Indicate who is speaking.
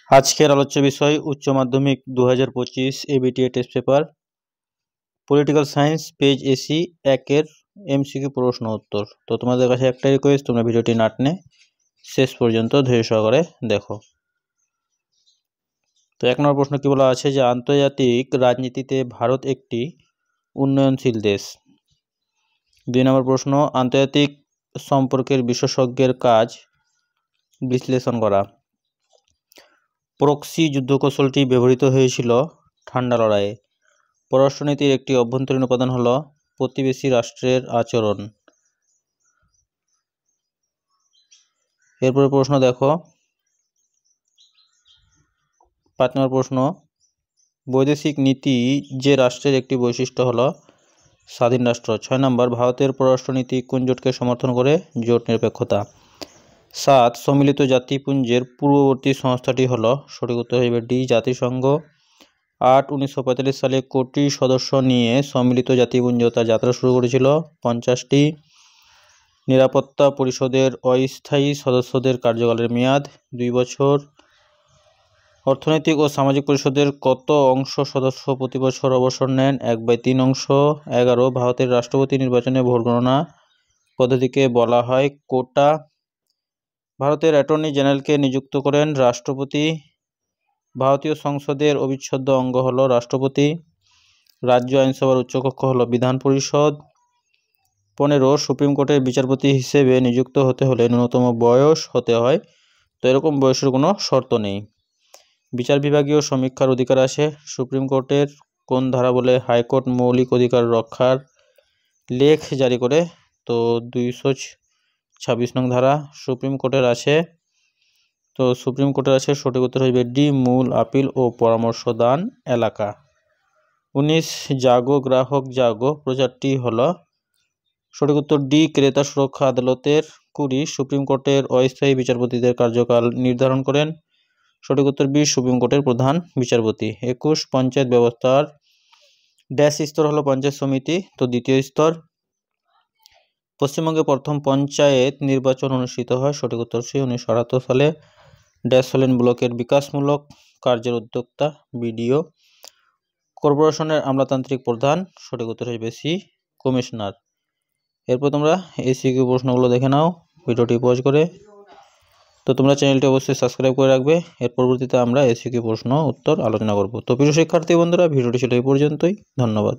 Speaker 1: আজকের আলোচ্য বিষয় উচ্চ মাধ্যমিক 2025 ABTA test paper political science page AC 1-এর এমসিকিউ প্রশ্ন উত্তর। তো তোমাদের কাছে একটা রিকোয়েস্ট, তোমরা ভিডিওটি না টেনে শেষ পর্যন্ত ধৈর্য সহকারে দেখো। তো 1 নম্বর প্রশ্ন কি বলা আছে যে আন্তর্জাতিক রাজনীতিতে ভারত একটি উন্নয়নশীল দেশ। 2 নম্বর প্রশ্ন আন্তর্জাতিক সম্পর্কের বিশেষজ্ঞের কাজ বিশ্লেষণ করা। প্রক্সি যুদ্ধকৌশলটি ব্যবহৃত হয়েছিল ঠান্ডা লড়াইয়ে। পররাষ্ট্রনীতির একটি অভ্যন্তরীণ উপাদান হল প্রতিবেশী রাষ্ট্রের আচরণ। এরপরে প্রশ্ন দেখো, 5 নম্বর প্রশ্ন বৈদেশিক নীতি যে রাষ্ট্রের একটি বৈশিষ্ট্য হল স্বাধীন রাষ্ট্র। 6 নম্বর ভারতের পররাষ্ট্রনীতি কোন জোটকে সমর্থন করে? জোট নিরপেক্ষতা। 7 সম্মিলিত জাতিপুঞ্জের পূর্ববর্তী সংস্থাটি হল, সঠিক উত্তর হইবে ডি জাতিসংঘ। 8 1945 সালে কোটি সদস্য নিয়ে সম্মিলিত জাতিপুঞ্জ তার যাত্রা শুরু করেছিল। 50টি নিরাপত্তা পরিষদের অস্থায়ী সদস্যদের কার্যকালের মেয়াদ 2 বছর। অর্থনৈতিক ও সামাজিক পরিষদের কত অংশ সদস্য প্রতি বছর অবসর নেন? 1/3 অংশ। 11 ভারতের রাষ্ট্রপতি নির্বাচনে ভোট গণনা পদ্ধতিকে বলা হয় কোটা। ভারতের অ্যাটর্নি জেনারেলকে নিযুক্ত করেন রাষ্ট্রপতি। ভারতীয় সংসদের অবিচ্ছেদ্য অঙ্গ হল রাষ্ট্রপতি। রাজ্য আইনসভার উচ্চকক্ষ হল বিধান পরিষদ। 15 সুপ্রিম কোর্টের বিচারপতি হিসেবে নিযুক্ত হতে হলে ন্যূনতম বয়স হতে হয়। তো এরকম বয়সের কোনো শর্ত নেই। বিচার বিভাগীয় সমীক্ষার অধিকার আছে সুপ্রিম কোর্টের। কোন ধারা বলে হাইকোর্ট মৌলিক অধিকার রক্ষার লেখ জারি করে? তো 226 নং ধারা সুপ্রিম কোর্টের আছে। তো সুপ্রিম কোর্টের আছে, সঠিক উত্তর হইবে ডি মূল আপিল ও পরামর্শ দান এলাকা। 19 জাগো গ্রাহক জাগো প্রচারটি হল, সঠিক উত্তর ডি ক্রেতা সুরক্ষা আদালতের। 20 সুপ্রিম কোর্টের অস্থায়ী বিচারপতিদের কার্যকাল নির্ধারণ করেন? সঠিক উত্তর বি সুপ্রিম কোর্টের প্রধান বিচারপতি। 21 পঞ্চায়েত ব্যবস্থার ড্যাশ স্তর হলো পঞ্চায়েত সমিতি। তো দ্বিতীয় স্তর। পশ্চিমবঙ্গে প্রথম পঞ্চায়েত নির্বাচন অনুষ্ঠিত হয়? সঠিক উত্তর সি 1978 সালে। ড্যাশ হলেন ব্লকের বিকাশমূলক কার্যের উদ্যোক্তা বিডিও। কর্পোরেশনের আমলাতান্ত্রিক প্রধান? সঠিক উত্তর হইবে সি কমিশনার। এরপর তোমরা এসিকিউ প্রশ্নগুলো দেখে নাও ভিডিওটি পজ করে। তো তোমরা চ্যানেলটি অবশ্যই সাবস্ক্রাইব করে রাখবে। এর পরবর্তীতে আমরা এসিকিউ প্রশ্ন উত্তর আলোচনা করব। তো প্রিয় শিক্ষার্থী বন্ধুরা, ভিডিওটি ছিল এই পর্যন্তই। ধন্যবাদ।